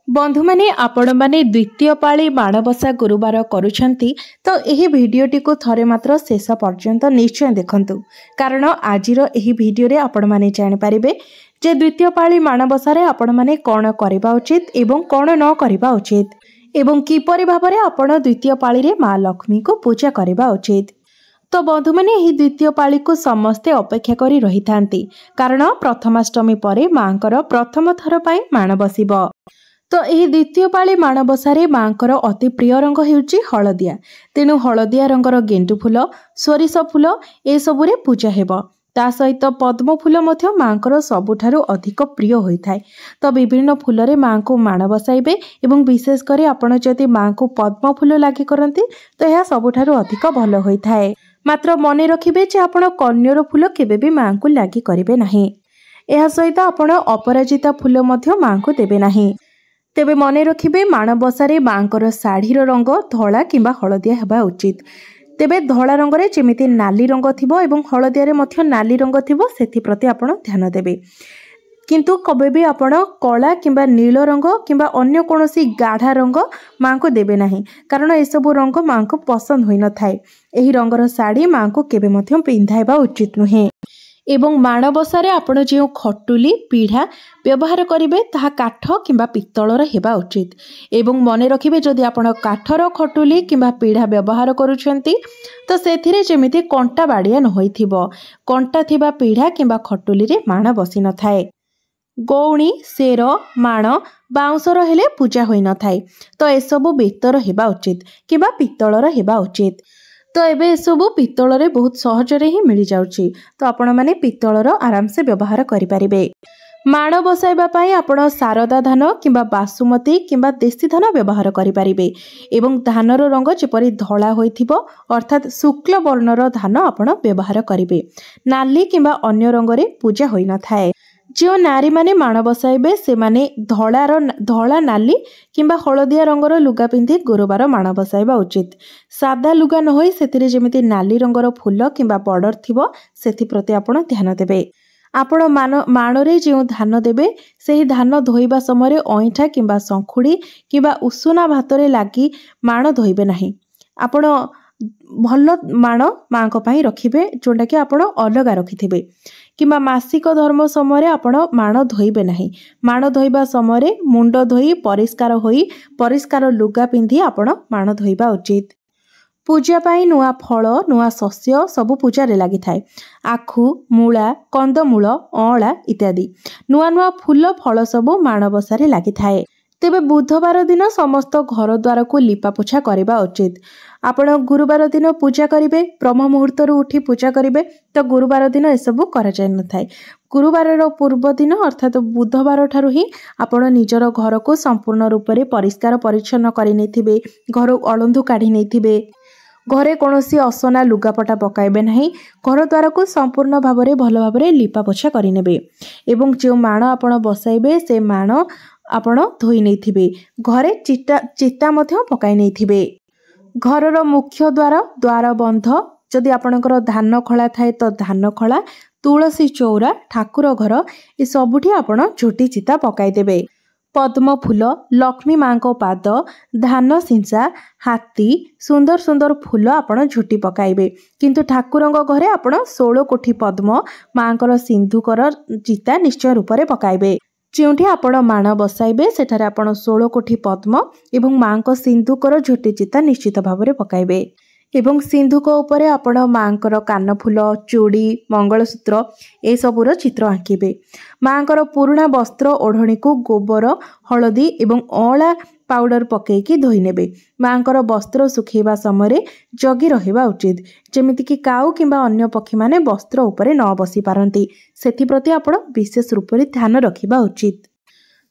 बंधु माने आपण माने द्वितीय पाଳି माणबसा गुरुवार करुछंती तो एही भिडियोटी को थरे मात्र शेष पर्यंत निश्चय देखंतु कारण आजिर एही भिडियो रे आपण माने जानि पारिबे जे द्वितीय पाଳି माणबसा रे आपण माने कोन करिबा उचित एवं कोन न करिबा उचित एवं किपरि भाबरे आपण द्वितीय पाଳି रे मां लक्ष्मी को पूजा करिबा उचित। तो बंधु माने एही द्वितीय पाଳି को समस्ते अपेक्षा करी रही थांती कारण प्रथमाष्टमी परे मांकर प्रथम थर पई माण बसिबो। तो यही द्वितीय पाଳି माणबसारे मांकर अति प्रिय रंग हेउची हलदिया तेणु हलदिया रंगर गेंडु फूल सोरिष फूल ए सबुरे पूजा हेब। ता सहित पद्म फूल मध्य मांकर सबुठारु अधिक प्रिय होइथाय। तो विभिन्न फूलरे मां को माण बसाइबे एवं विशेष करी आपण जदि मां को पद्म फूल लागि करंती तो यह सबुठारु अधिक भलो होइथाय। मात्र मने रखिबे जे आपण कन्यर फूल केबे भी मां को लागि करिवे नाही। एहा सहित आपण अपराजिता फूल मध्य मां को देबे नाही। तेबे मने रखिबे माणबसारे मांकर शाढ़ीर रंग धला किंबा हलदिया हेबा उचित। तेबे धला रंगरे जेमिति नाली रंग थिबो एवं हलदिया रे मध्य नाली रंग थिबो सेथि प्रति आपण ध्यान देबे। किंतु कबे भी आपण कला किंबा नील रंग किंबा अन्य कोनोसी गाढ़ा रंग मां को देबे नाही कारण ए सब रंग मां को पसंद होई न थाए। एही रंगर साड़ी मां को केबे मध्य पिंधाइबा उचित नुहे। एवं माणबसारे आपण जे खटुली पीढ़ा व्यवहार करिवे ताहा काठ किंबा पित्तलर हेबा उचित। एवं मने रखिबे जदि आपण काठर खटुली किंबा पीढ़ा व्यवहार करूछंती तो सेथिरे जेमिति कंटा बाड़िया न होइथिबो। कंटा थिबा पीढ़ा किंबा खटुली रे माण बसी न थाए। गौणी सेर माण बाउंसर हेले पूजा होई न थाए तो एसबु बेतर हेबा उचित किंबा पित्तलर हेबा उचित। तो एबे सबू पित्तल रे बहुत सहजरे ही मिल जाउची तो आपण माने पित्तलर आराम से व्यवहार करि पारिबे। माण बसाइबा पई आपण शारदा धान किंबा बासुमती किंबा देसी धान व्यवहार करि पारिबे एवं धानर रंग जेपरि धला होइथिबो अर्थात शुक्ल वर्णर धान आपण व्यवहार करिबे। नाली किंबा अन्य रंग रे पूजा होई न थाए। जो नारी माने माण बसाइबे से माने धला नाली किंबा हलदिया रंगर लुगा पिंधि गुरुवार माण बसाइबा उचित। सादा लुगा न होई सेतिरे जेमिति नाली रंगर फूल किंबा बॉर्डर थिबो सेथि प्रति आपण ध्यान देबे। आपण माणरे जे धान देबे सेही धान धोइबा समय अइठा किंबा संखुड़ी किंबा उषुना भातरे लागि माण धोइबे नाही। आपण भल माण मां को पई रखिबे जोंटा कि आपण अलगा रखिथिबे किंबा मासिक धर्म समय आपण माण धोइबे नाही। माण धोइबा समय मुंड धोई परिष्कार होई परिष्कार लुगा पिंधि आपण माण धोइबा उचित। पूजा पाई नुआ फल नुआ शस्य सबु पूजा रे लागि थाए। आखु मूला कंदमूल अँला इत्यादि नुआ नुआ फूल फल सबु माणबसारे लागि थाए। तेबे बुधवार दिन समस्त घर द्वार को लिपा पोछा करबा उचित। आपण गुरुवार दिन पूजा करिवे ब्रह्म मुहूर्त उठी पूजा करिवे तो गुरुवार दिन एसबु करा जाय न थाए। गुरुवार पूर्व दिन अर्थात बुधवार ठारु ही आपण निजर घर को संपूर्ण रूप से परिष्कार परिच्छन्न करि नैथिबे। घर अळंधु काढी नैथिबे। घरे कोनोसी असना लुगापटा पकाइबे नाही। घर द्वार को संपूर्ण भाव में भल भाव लिपा पोछा करिनेबे एवं जो माण आपण बसाइबे से माण आपण धोई नैथिबे। घरे चिता मध्य पकाई नैथिबे। घरर मुख्य द्वार बंध जदि आपणकर धान खला थाए तो धान खला तुलसी चौरा ठाकुर घर ए सबुठी आपण झोटी चिता पकाई देबे। पद्म फूल लक्ष्मी मां को पाद धान सिंचा हाथी सुंदर सुंदर फूल आपण झोटी पकाइबे। किंतु ठाकुरंग घरे आपण 16 कोठी पद्म मांकर सिंधुकर चिता निश्चय रूप से पकाइबे। जोंठी आपण माण बसाइबे सेठारे आपण 16 कोठी पद्म एवं मांक सिंधुकर झोटी चिता निश्चित भाव में पकाइबे एवं सिंधुक उपरे आपण मांकर कानफुल चूड़ी मंगलसूत्र ए सबुर चित्र आंकिबे। मांकर पुराणा वस्त्र ओढ़णी को गोबर हलदी एवं अँला पाउडर पकेकी धोई नेबे। मांकर वस्त्र सुखेबा समय जगी रहिबा उचित जेमिति कि काऊ किंबा अन्य पक्षी माने वस्त्र उपरे न बसी पारंती सेथि प्रति आपण विशेष रूप से ध्यान रखिबा उचित।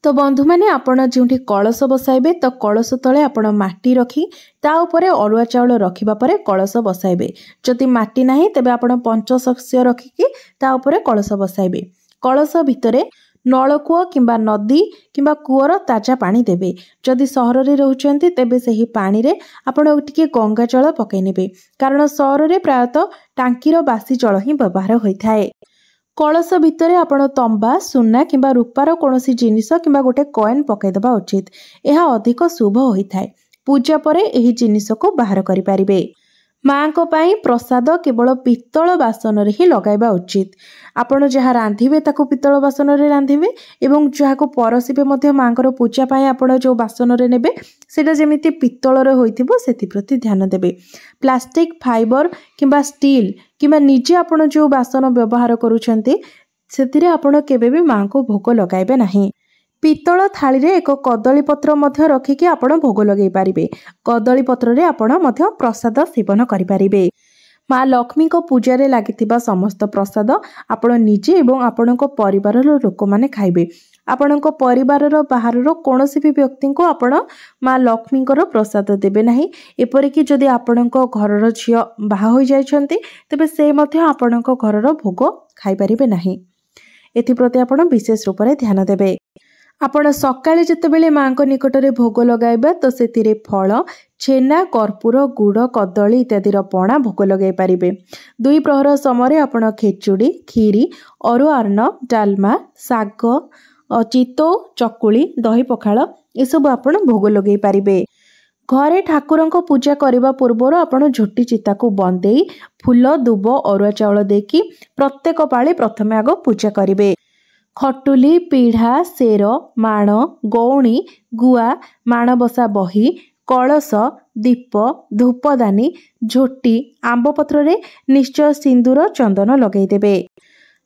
तो बंधु माने आपण जोंठी कलश बसाइबे तो कलश तले आपण माटी रखी ता उपरे अरुआ चाउल रखिबा परे कलश बसाइबे। जदि माटी नाही तेबे आपण पंचशस्य रखिकी ता उपरे कलश बसाइबे। कलश भितरे नलकूଅ किंबा नदी किंबा कूअर ताजा पानी देबे। जदि सहर रे रहउचंती तेबे सही पानी रे आपण टिके गंगा जल पकाई नेबे कारण सहर रे प्रायतः टांकीर बासी जल ही व्यवहार होइथाए। कलश भितर आपण तंबा सुना किंबा रूपार कौनसी जिनिस किंबा गोटे कॉइन पकईदबा उचित। यह अधिक शुभ होता है। पूजा पर यह जिनिस को बाहर करें। माँ को पाई प्रसाद केवल पित्तल बासन रे ही लगाइबा उचित। आपण जहाँ रांधिबे ताकू पित्तल बासन रे रांधिबे एवं जहाँ को परसिबे मध्य माँकर पूजा पाई आपण जो बासन रे नेबे सेटा जेमिति पित्तल रे होइथिबो सेति प्रति ध्यान देबे। प्लास्टिक फाइबर किंबा स्टील किंबा निजे आपण जो बासन व्यवहार करूछंती सेतिरे आपण केबे भी माँ को भोग लगाइबे नाही। पित्तल थाली रे एक कदली पत्र मध्य रखिकी आपण भोग लगे पारिबे। कदली पत्र रे आपण मध्य प्रसाद सेवन करि पारिबे। माँ लक्ष्मी को पूजा रे लागिथिबा समस्त प्रसाद आपण निजे एवं आपणको परिवार लोक माने खाइबे। आपणको परिवार बाहर कौनसी भी व्यक्ति को आपण माँ लक्ष्मी प्रसाद देबे नाही। एपरिकी जदि आपणको घरर झियो बाहा होई जायछंती तबे से मध्य आपणको घरर भोग खाइ पारिबे नाही। एथि प्रति आपण विशेष रूप रे ध्यान देबे। आपण सकाळे जेतेबेले माँ को निकट रे भोग लगाइबा तो सेतिरे फल छेना कर्पूर गुड़ कदली इत्यादि पणा भोग लगे पारिबे। दुई प्रहर समय आपण खेचुड़ी खीरी अरुआ अन्न डालमा साग चितो चकुली दही पखाल एसबू आपण भोग लगे पारिबे। घरे ठाकुरंको पूजा करने पूर्वर आपण झोटी चिता को बंदेई फूल दुब अरुआ चाउल देकी प्रत्येक पाली प्रथमे आग पूजा करिवे। खटुली पीढ़ा सेर माण गौणी गुआ माणबसा बही कलश दीप धूपदानी झोटी आंबपत्र रे निश्चय सिंदूर चंदन लगेदेवे।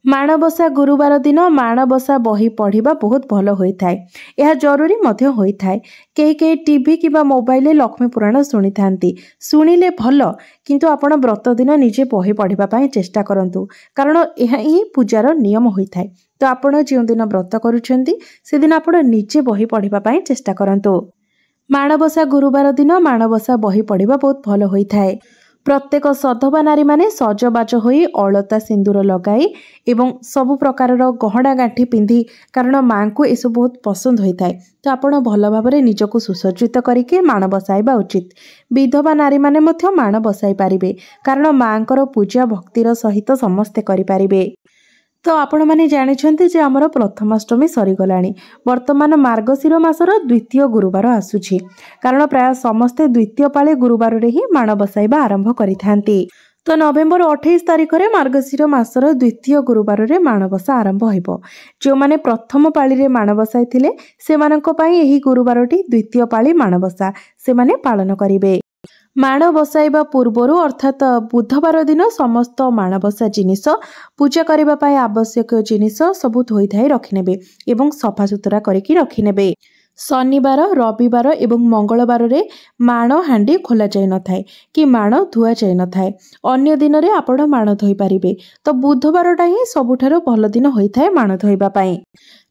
माणबसा गुरुवार दिन माणबसा बही पढ़ा बहुत भल होता है। यह जरूरी मध्य होता है। कई टीवी किंबा मोबाइल लक्ष्मी पुराण शुणी था शुणिले भल किंतु आपण व्रत दिन निजे बही पढ़ापी चेष्टा करंतु कारण यह ही पूजार नियम होता है। तो आपण जो दिन व्रत करुछंती से दिन आपण निजे बही पढ़ापी चेष्टा करंतु। माणबसा गुरुवार दिन माणबसा बही पढ़ा बहुत भल होता है। प्रत्येक सधवा नारी माने सजबाज होई अलता सिंदूर लगाई एवं सबु प्रकार गहना गांठी पिंधि कारण माँ को यह बहुत पसंद होता है। तो आपण भल भाव निजको सुसज्जित करके माण बसाइबा उचित। विधवा नारी माने मध्य माण बसाई पारिबे कारण माँकर पूजा भक्तिर सहित समस्ते करि पारिबे। तो आपण माने जानिछंती जे हमर प्रथमाष्टमी सरीगलाणी। वर्तमान मार्गशीर मासर द्वितीय गुरुवार आसुछि कारण प्राय समस्ते द्वितीय पाळे गुरुवार रे ही माण बसाइबा आरंभ करिथांती। तो नवेम्बर 28 तारिख रे मार्गशीर मासर द्वितीय गुरुवार रे माणबसा आरंभ होइबो। जो माने प्रथम पाळी रे माण बसाइथिले सेमानंको पई एही गुरुवारटी द्वितीय पाळी माणबसा से माने पालन करिवे। माण बसाइबा पूर्वर अर्थात बुधवार दिन समस्त माणबसा जिनिस पूजा करबा पई आवश्यक जिनिस सबु धोई धाई रखिनेबे एवं सफा सुतरा करके रखिनेबे। शनिवार रविवार एवं मंगलवार रे माण हांडी खोला जाय न थाए कि माण धुआ जाय न थाए। अन्य दिन रे आपण माण धोई पारिबे। तो बुधवारटा ही सबुठारो भल दिन होई थाए माण धोइबा पई।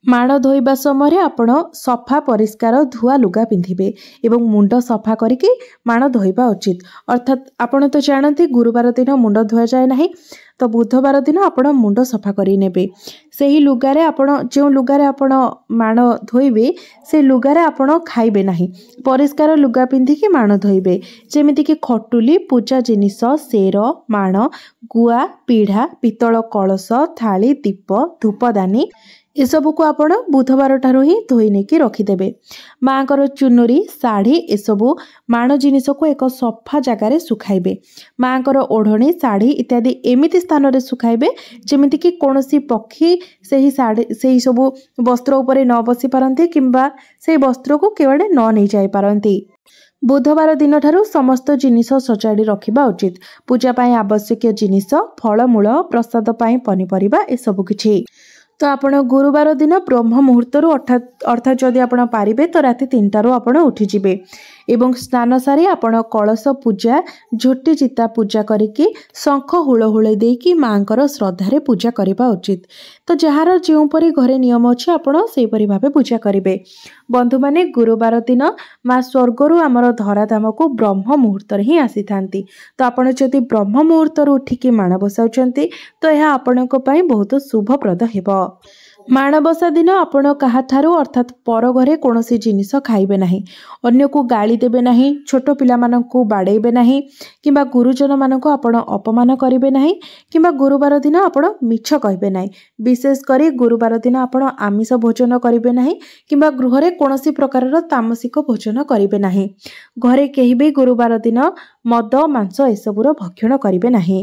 माण धोइबा समय आपण सफा परिष्कार धुआ लुगा पिंधिबे एवं मुंड सफा करके माण धोइबा उचित। अर्थात आपण तो जानते गुरुवार दिन मुंड धुआ जाए नहीं तो बुधवार दिन आपण मुंड सफा करि नेबे। सेही लुगारे आपण जो लुगारे आपण माण धोइबे से लुगारे आपण खाइबे नहीं। परिष्कार लुगा पिंधिकी माण धोइबे जेमिति कि खटुली पूजा जिनिस सेर माण गुआ पीढ़ा पित्तल कलश थाली दीप धूपदानी एसबू को आपण बुधवार ठारू ही धोई नेकी रखिदेबे। माँकर चुनुरी शाढ़ी एसबू माण जिनिस को एक सफा जगार सुखाइबे। माँकर ओढ़णी शाढ़ी इत्यादि एमिति स्थान रे सुखाइबे जेमिति कि कौनसी पक्षी सेही शाढ़ी सेही सबू वस्त्र उपरे न बसी पारंती किंबा से वस्त्र को केवड़े न नहीं जाई पारंती। बुधवार दिन ठारू समस्त जिनिस सजाड़ी रखिबा उचित। पूजा पाई आवश्यक जिनिस फलमूल प्रसाद पाई पनीपरिबा ए सब किछि। तो आपण गुरुवार दिन ब्रह्म मुहूर्त अर्थात जदि आपण पारिबे तो राति 3टारू आपण उठी जिबे एवं स्नान सारी आपण कलश पूजा झोटी चिता पूजा करिकी शंख हुलहुले देकी माँकर श्रद्धारे पूजा करिबा उचित। तो जहार जोपरी घरे नियम अछि आपण सेही परि भाबे पूजा करिबे। बंधु माने गुरुवार दिन माँ स्वर्गरु आमर धराधाम को ब्रह्म मुहूर्त ही आसी थांती। तो आपण जदि ब्रह्म मुहूर्त उठिकी माण बसाउचंती तो यह आपणको पई बहुत शुभप्रद हेबो। माणबसा दिन आपण काहाठारू अर्थात पर घरे कौनसी जिनिस खाइबे नाही, अन्य को गाली देबे नाही, छोट पिला माननकु बाड़ेबे नाही, किंबा गुरुजन माननकु आपण अपमान करिबे नाही, किंबा गुरुवार दिन आपण मिछ कहबे नाही। विशेष करी गुरुवार दिन आपण आमिष भोजन करिबे नाही, किंबा गृह रे कौनसी प्रकारर तामसिक भोजन करिबे नाही। घरे केही भी गुरुवार दिन मद मांस एसबुर भक्षण करिबे नाही।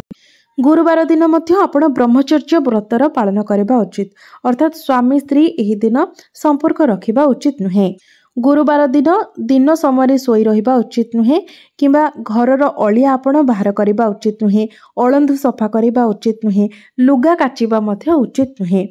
गुरुवार दिन मध्य आपण ब्रह्मचर्य व्रतर पालन करबा उचित, अर्थात स्वामी स्त्री एही दिन संपर्क रखिबा उचित नुहे। गुरुवार दिन दिन समय सोई रहिबा उचित नुहे, किंबा घरर अलिया आपण बाहर करबा उचित नुहे, अळंधु सफा करबा उचित नुहे, लुगा काचिबा मध्य उचित नुहे।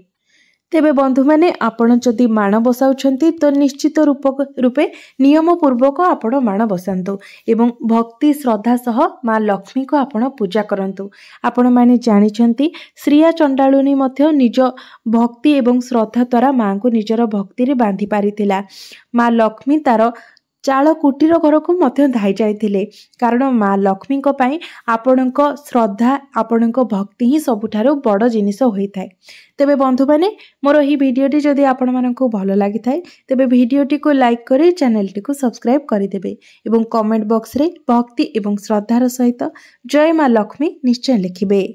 तेबे बंधु माने आपण जदि माण बसाउछंती तो निश्चित रूपे नियम पूर्वक आपण माण बसांतु एवं भक्ति श्रद्धा सह माँ लक्ष्मी को आपण पूजा करंतु। आपण माने जानिछंती श्रिया चंडालुनी मध्य निज भक्ति एवं श्रद्धा द्वारा माँ को निजर भक्ति रे बांधि पारिथिला। माँ लक्ष्मी तार चाल कुटीर घर को मध्य धाई जाइथिले, कारण माँ लक्ष्मी को पाई आपणक श्रद्धा आपणक भक्ति ही सबुठारु बड़ जिनिस होई थाए। तेबे बंधु माने मोर ही भिडियोटी जदि आपण मानकु भलो लागि थाए तेबे भिडियोटी को लाइक करी चैनलटी को सब्सक्राइब करि देबे एवं कमेंट बॉक्स रे भक्ति एवं श्रद्धार सहित जय माँ लक्ष्मी निश्चय लिखिबे।